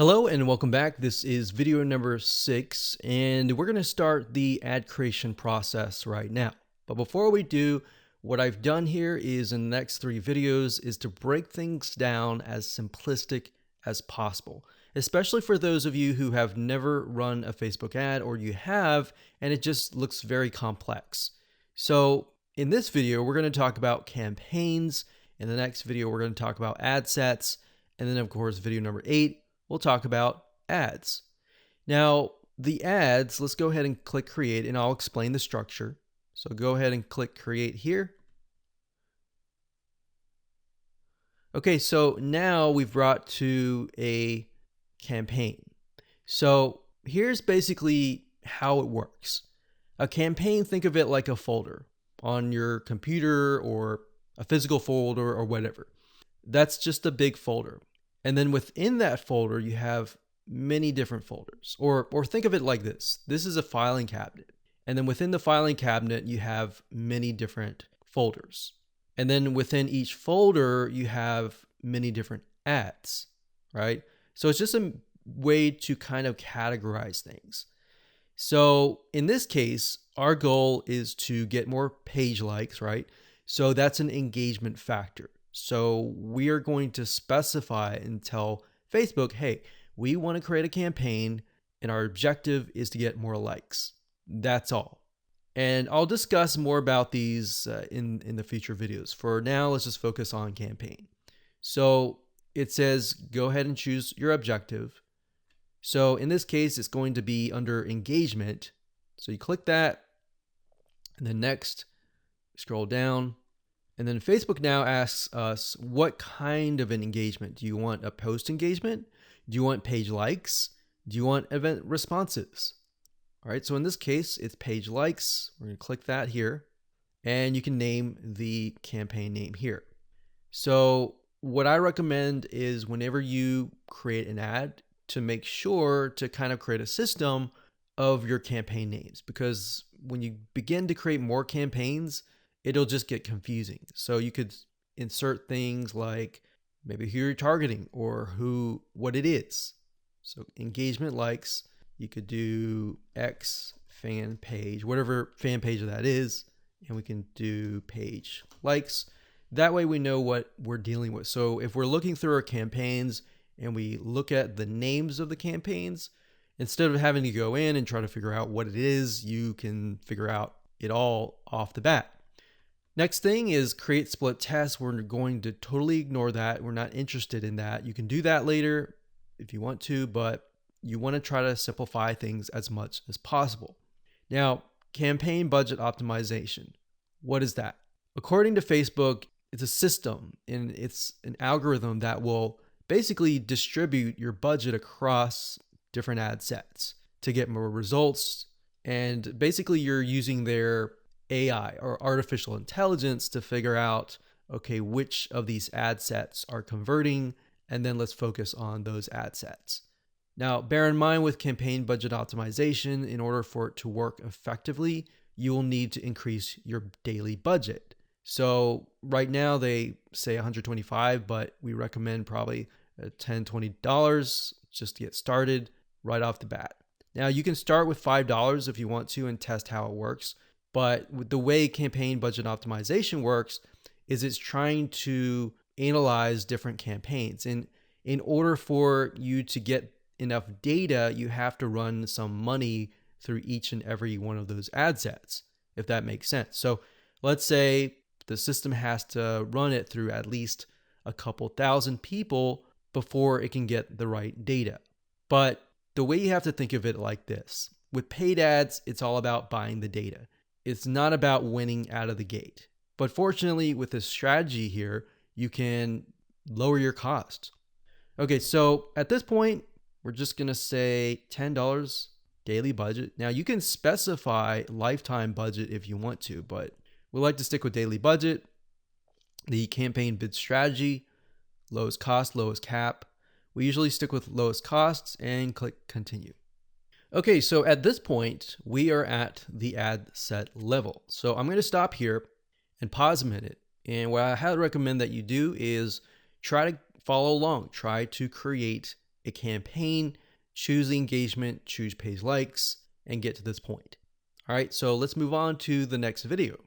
Hello and welcome back. This is video number 6 and we're going to start the ad creation process right now. But before we do, what I've done here is in the next 3 videos is to break things down as simplistic as possible, especially for those of you who have never run a Facebook ad or you have and it just looks very complex. So in this video, we're going to talk about campaigns. In the next video, we're going to talk about ad sets. And then of course, video number 8, we'll talk about ads. Now, the ads, let's go ahead and click create and I'll explain the structure. So go ahead and click create here. Okay, so now we've brought to a campaign. So here's basically how it works. A campaign, think of it like a folder on your computer or a physical folder or whatever. That's just a big folder. And then within that folder, you have many different folders. Or think of it like this. This is a filing cabinet. And then within the filing cabinet, you have many different folders. And then within each folder, you have many different ads, right? So it's just a way to kind of categorize things. So in this case, our goal is to get more page likes, right? So that's an engagement factor. So we are going to specify and tell Facebook, hey, we want to create a campaign and our objective is to get more likes. That's all. And I'll discuss more about these in the future videos. For now, let's just focus on campaign. So it says, go ahead and choose your objective. So in this case, it's going to be under engagement. So you click that and then next, scroll down. And then Facebook now asks us, what kind of an engagement? Do you want a post engagement? Do you want page likes? Do you want event responses? All right, so in this case, it's page likes. We're going to click that here. And you can name the campaign name here. So what I recommend is whenever you create an ad, to make sure to kind of create a system of your campaign names. Because when you begin to create more campaigns, it'll just get confusing. So you could insert things like maybe who you're targeting or what it is. So engagement likes, you could do X fan page, whatever fan page that is, and we can do page likes. That way we know what we're dealing with. So if we're looking through our campaigns and we look at the names of the campaigns, instead of having to go in and try to figure out what it is, you can figure out it all off the bat. Next thing is create split tests. We're going to totally ignore that. We're not interested in that. You can do that later if you want to, but you want to try to simplify things as much as possible. Now, campaign budget optimization. What is that? According to Facebook, it's a system and it's an algorithm that will basically distribute your budget across different ad sets to get more results. And basically you're using their AI or artificial intelligence to figure out, okay, which of these ad sets are converting, and then let's focus on those ad sets. Now, bear in mind with campaign budget optimization, in order for it to work effectively, you will need to increase your daily budget. So right now they say $125, but we recommend probably $10, $20 just to get started right off the bat. Now you can start with $5 if you want to and test how it works. But with the way campaign budget optimization works is it's trying to analyze different campaigns. And in order for you to get enough data, you have to run some money through each and every one of those ad sets, if that makes sense. So let's say the system has to run it through at least a couple thousand people before it can get the right data. But the way you have to think of it like this, with paid ads, it's all about buying the data. It's not about winning out of the gate. But fortunately, with this strategy here, you can lower your cost. Okay, so at this point, we're just going to say $10 daily budget. Now, you can specify lifetime budget if you want to, but we like to stick with daily budget. The campaign bid strategy, lowest cost, lowest cap. We usually stick with lowest costs and click continue. Okay, so at this point, we are at the ad set level. So I'm going to stop here and pause a minute. And what I highly recommend that you do is try to follow along, try to create a campaign, choose the engagement, choose page likes, and get to this point. All right, so let's move on to the next video.